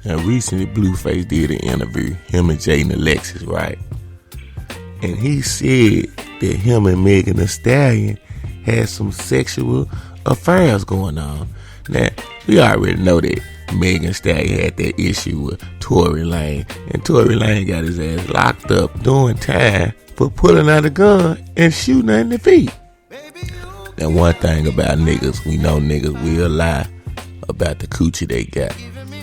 Now, recently, BLUEface did an interview, him and Jaden Alexis, right? And he said that him and Megan Thee Stallion had some sexual affairs going on. Now, we already know that Megan Thee Stallion had that issue with Tory Lane. And Tory Lane got his ass locked up doing time for pulling out a gun and shooting her in the feet. Now, one thing about niggas, we know niggas will lie about the coochie they got.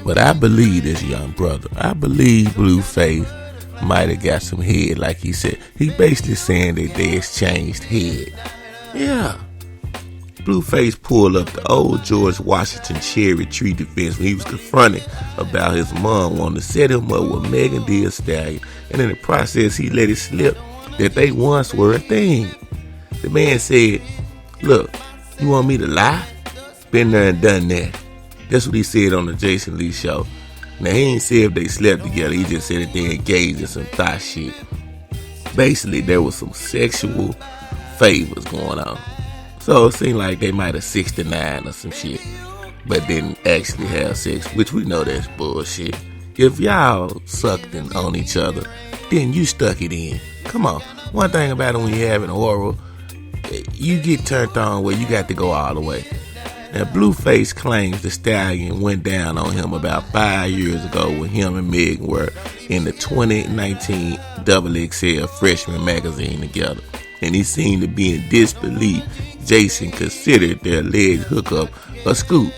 But I believe this young brother. I believe BLUEface might have got some head, like he said. He basically saying that they exchanged head. Yeah. BLUEface pulled up the old George Washington cherry tree defense when he was confronted about his mom wanting to set him up with Megan Thee Stallion. And in the process, he let it slip that they once were a thing. The man said, "Look, you want me to lie? Been there and done that." That's what he said on the Jason Lee show. Now, he ain't said if they slept together. He just said that they engaged in some thought shit. Basically, there was some sexual favors going on. So it seemed like they might have 69 or some shit, but didn't actually have sex, which we know that's bullshit. If y'all sucked on each other, then you stuck it in. Come on. One thing about it, when you're having oral, you get turned on where you got to go all the way. Now, BLUEface claims the Stallion went down on him about 5 years ago when him and Megan were in the 2019 XXL Freshman magazine together. And he seemed to be in disbelief Jason considered their alleged hookup a scoop.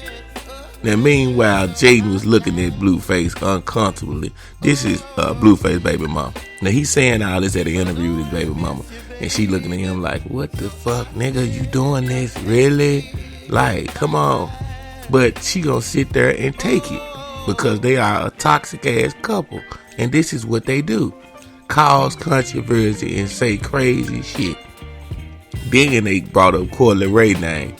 Now, meanwhile, Jaden was looking at BLUEface uncomfortably. This is BLUEface baby mama. Now, he's saying all this at an interview with his baby mama. And she looking at him like, "What the fuck, nigga? You doing this? Really? Like, come on." But she gonna sit there and take it because they are a toxic ass couple. And this is what they do. Cause controversy and say crazy shit. Then they brought up Coyle Ray's name.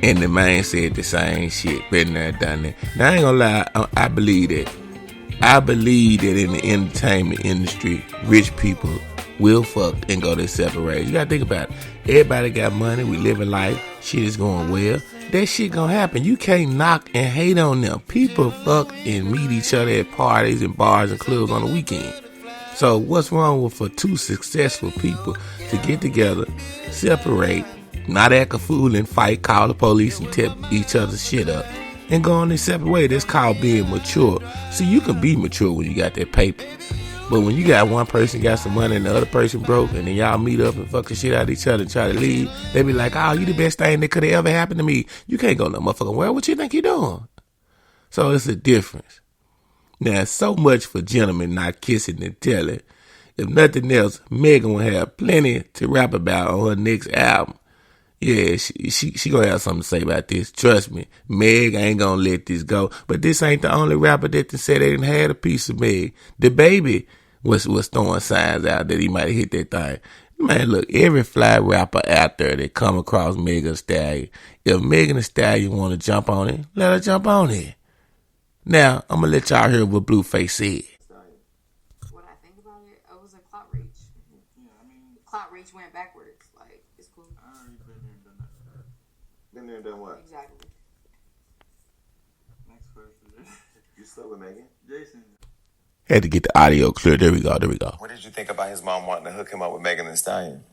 And the man said the same shit. Been there, done that. Now, I ain't gonna lie, I believe that. I believe that in the entertainment industry, rich people will fuck and go their separate ways. You gotta think about it. Everybody got money. We living life. Shit is going well. That shit gonna happen. You can't knock and hate on them. People fuck and meet each other at parties and bars and clubs on the weekend. So what's wrong with for two successful people to get together, separate, not act a fool and fight, call the police and tip each other's shit up, and go on their separate way? That's called being mature. See, you can be mature when you got that paper. But when you got one person got some money and the other person broke, and then y'all meet up and fuck the shit out of each other and try to leave, they be like, "Oh, you the best thing that could have ever happened to me." You can't go no motherfucking well. What you think you doing? So it's a difference. Now, so much for gentlemen not kissing and telling. If nothing else, Megan will have plenty to rap about on her next album. Yeah, she gonna have something to say about this. Trust me, Meg ain't gonna let this go. But this ain't the only rapper that said they didn't have a piece of Meg. The baby was throwing signs out that he might have hit that thing. Man, look, every fly rapper out there that come across Megan Thee Stallion, if Megan Thee Stallion want to jump on it, let her jump on it. Now, I'm going to let y'all hear what BLUEface said. What I think about it, it was a clout reach. Yeah, I mean, clout reach went backwards. Like, it's cool. I already been there and done that. Been there and done what? Exactly. Next question. You slept with Megan? Jason. Had to get the audio clear. There we go. What did you think about his mom wanting to hook him up with Megan Thee Stallion?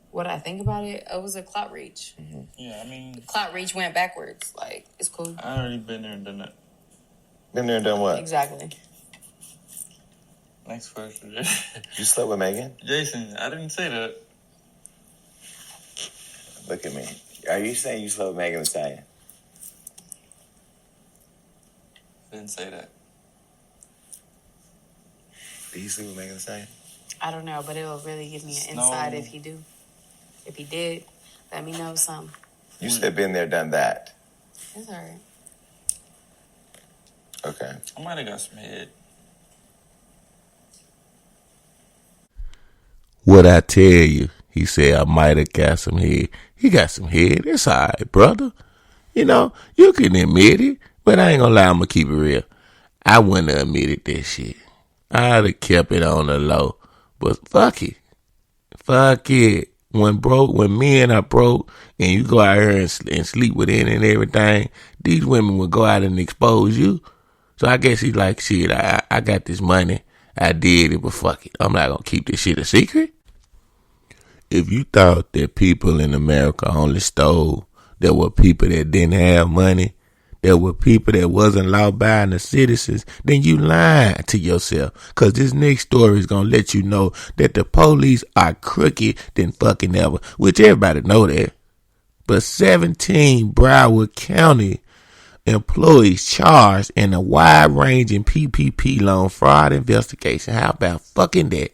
What I think about it, it was a clout reach. Mm-hmm. Yeah, I mean, clout reach went backwards. Like, it's cool. I already been there and done that. Been there and done what? Exactly. Next question. You slept with Megan? Jason, I didn't say that. Look at me. Are you saying you slept with Megan Thee Stallion? Didn't say that. Did he sleep with Megan Thee Stallion? I don't know, but it will really give me an insight if he do. If he did, let me know something. You said been there, done that. It's all right. Okay. I might have got some head. What I tell you, he said, I might have got some head. He got some head. It's all right, brother. You know, you can admit it, but I ain't gonna lie, I'm gonna keep it real. I wouldn't have admitted that shit. I'd have kept it on the low. But fuck it. Fuck it. When men are broke and you go out here and sleep with it and everything, these women will go out and expose you. So I guess he's like, shit, I got this money. I did it, but fuck it. I'm not going to keep this shit a secret. If you thought that people in America only stole, there were people that didn't have money, there were people that wasn't law-abiding citizens, then you lying to yourself. Because this next story is going to let you know that the police are crooked than fucking ever, which everybody know that. But 17 Broward County employees charged in a wide-ranging PPP loan fraud investigation. How about fucking that?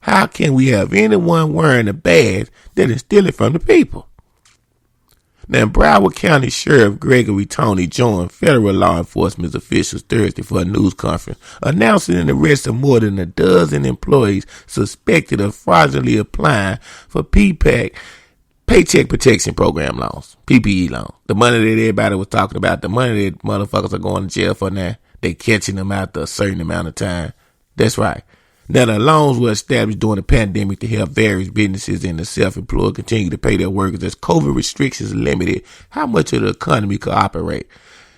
How can we have anyone wearing a badge that is stealing from the people? Now, Broward County Sheriff Gregory Tony joined federal law enforcement officials Thursday for a news conference, announcing an arrest of more than a dozen employees suspected of fraudulently applying for PPAC, Paycheck Protection Program loans, PPE loans. The money that everybody was talking about, the money that motherfuckers are going to jail for now, they catching them after a certain amount of time. That's right. Now, the loans were established during the pandemic to help various businesses and the self-employed continue to pay their workers as COVID restrictions limited how much of the economy could operate.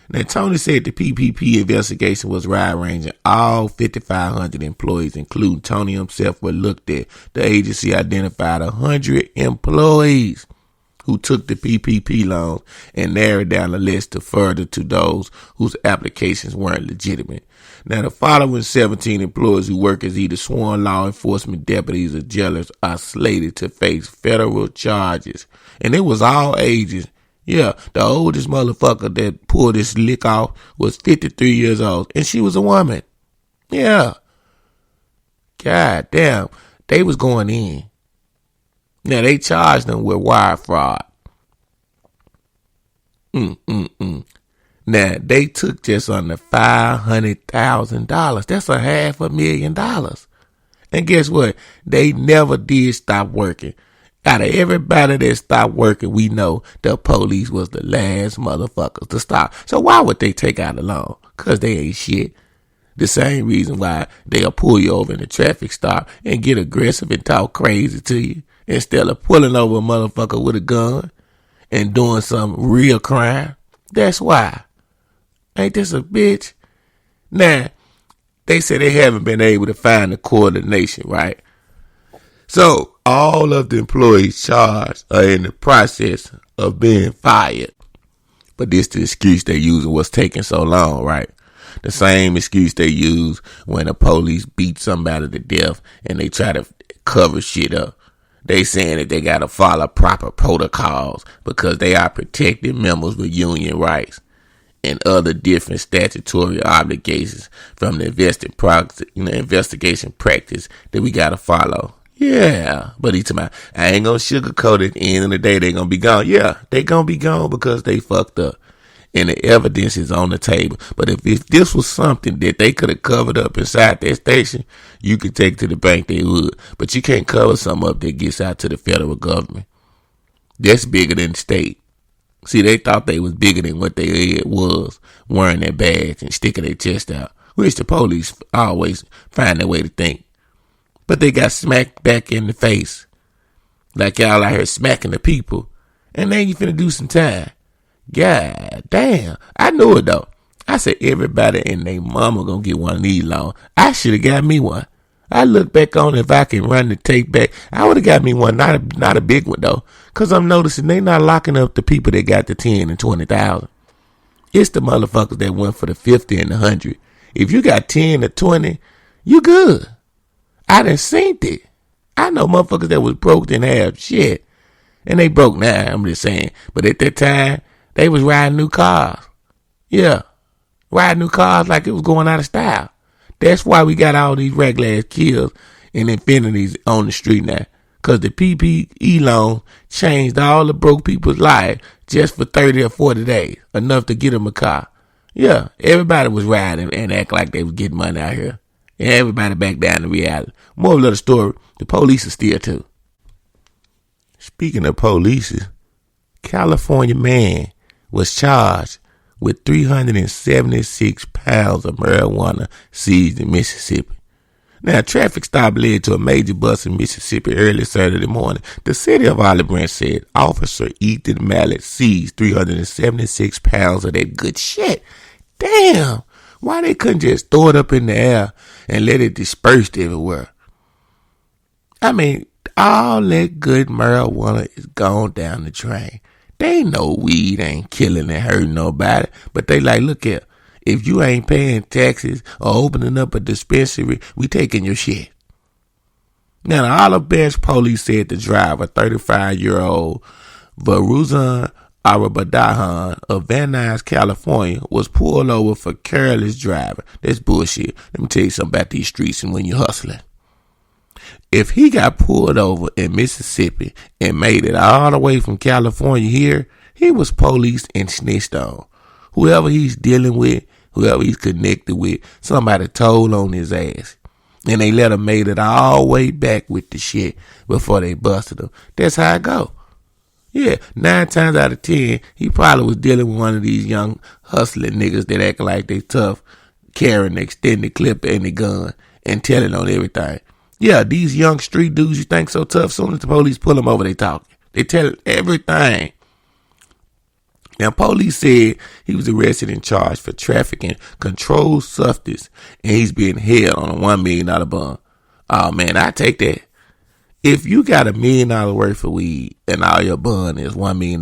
Now, Tony said the PPP investigation was wide-ranging. All 5,500 employees, including Tony himself, were looked at. The agency identified 100 employees who took the PPP loans and narrowed down the list to further to those whose applications weren't legitimate. Now, the following 17 employees who work as either sworn law enforcement deputies or jailers are slated to face federal charges. And it was all ages. Yeah, the oldest motherfucker that pulled this lick off was 53 years old, and she was a woman. Yeah. God damn, they was going in. Now, they charged them with wire fraud. Now, they took just under $500,000. That's $500,000. And guess what? They never did stop working. Out of everybody that stopped working, we know the police was the last motherfuckers to stop. So why would they take out a loan? Because they ain't shit. The same reason why they'll pull you over in a traffic stop and get aggressive and talk crazy to you instead of pulling over a motherfucker with a gun and doing some real crime. That's why. Ain't this a bitch? Now, they say they haven't been able to find the coordination, right? So, all of the employees charged are in the process of being fired. But this the excuse they use what's taking so long, right? The same excuse they use when the police beat somebody to death and they try to cover shit up. They saying that they got to follow proper protocols because they are protected members with union rights and other different statutory obligations from the investigation practice that we got to follow. Yeah, but each time I ain't gonna sugarcoat it. At the end of the day, they gonna be gone. Yeah, they gonna be gone because they fucked up. And the evidence is on the table. But if this was something that they could have covered up inside that station, you could take it to the bank, they would. But you can't cover something up that gets out to the federal government. That's bigger than the state. See, they thought they was bigger than what they was, wearing their badge and sticking their chest out, which the police always find their way to think. But they got smacked back in the face. Like y'all out here smacking the people. And then you finna do some time. God damn. I knew it though. I said everybody and their mama gonna get one of these loans. I should have got me one. I look back on if I can run the tape back. I would have got me one, not a big one though. Cause I'm noticing they not locking up the people that got the 10 and 20,000. It's the motherfuckers that went for the 50 and the 100. If you got 10 or 20, you good. I done seen it. I know motherfuckers that was broke didn't have shit. And they broke now, I'm just saying. But at that time, they was riding new cars. Yeah. Riding new cars like it was going out of style. That's why we got all these regular ass kills and infinities on the street now. Cause the PPE loan changed all the broke people's lives just for 30 or 40 days. Enough to get them a car. Yeah. Everybody was riding and act like they was getting money out here. And everybody back down to reality. Moral of the story, the police are still too. Speaking of police, California man was charged with 376 pounds of marijuana seized in Mississippi. Now, a traffic stop led to a major bust in Mississippi early Saturday morning. The city of Olive Branch said Officer Ethan Mallet seized 376 pounds of that good shit. Damn! Why they couldn't just throw it up in the air and let it disperse everywhere? I mean, all that good marijuana is gone down the drain. They know weed ain't killing and hurting nobody, but they like, look here, if you ain't paying taxes or opening up a dispensary, we taking your shit. Now, the Olive Branch police said the driver, 35-year-old Varuzan Arabadahan of Van Nuys, California, was pulled over for careless driving. That's bullshit. Let me tell you something about these streets and when you're hustling. If he got pulled over in Mississippi and made it all the way from California here, he was policed and snitched on. Whoever he's dealing with, whoever he's connected with, somebody told on his ass. And they let him made it all the way back with the shit before they busted him. That's how it go. Yeah, 9 times out of 10, he probably was dealing with one of these young hustling niggas that act like they tough, carrying the extended clip and the gun and telling on everything. Yeah, these young street dudes you think so tough, soon as the police pull them over, they talking. They tell everything. Now, police said he was arrested and charged for trafficking controlled substance, and he's being held on a $1 million bond. Oh, man, I take that. If you got $1 million worth of weed and all your bond is $1 million,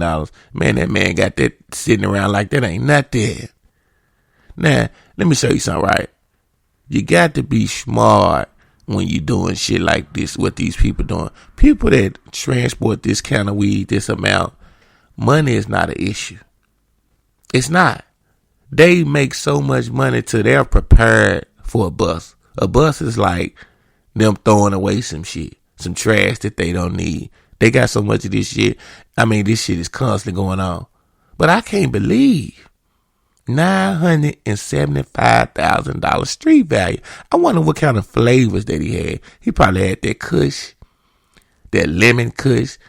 man, that man got that sitting around like that ain't nothing. Now, let me show you something, right? You got to be smart when you doing shit like this, what these people doing. People that transport this kind of weed, this amount, money is not an issue. It's not. They make so much money till they're prepared for a bus. A bus is like them throwing away some shit, some trash that they don't need. They got so much of this shit. I mean, this shit is constantly going on. But I can't believe $975,000 street value. I wonder what kind of flavors that he had. He probably had that kush, that lemon kush.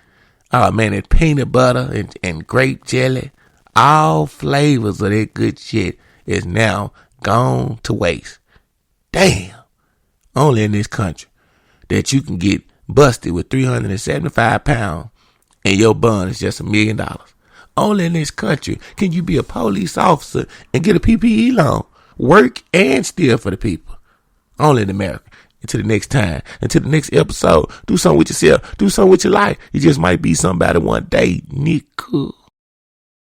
Oh man, that peanut butter and grape jelly. All flavors of that good shit is now gone to waste. Damn. Only in this country that you can get busted with 375 pounds and your bond is just $1 million. Only in this country can you be a police officer and get a PPE loan, work and steal for the people. Only in America. Until the next time, until the next episode, do something with yourself, do something with your life. You just might be somebody one day, nigga.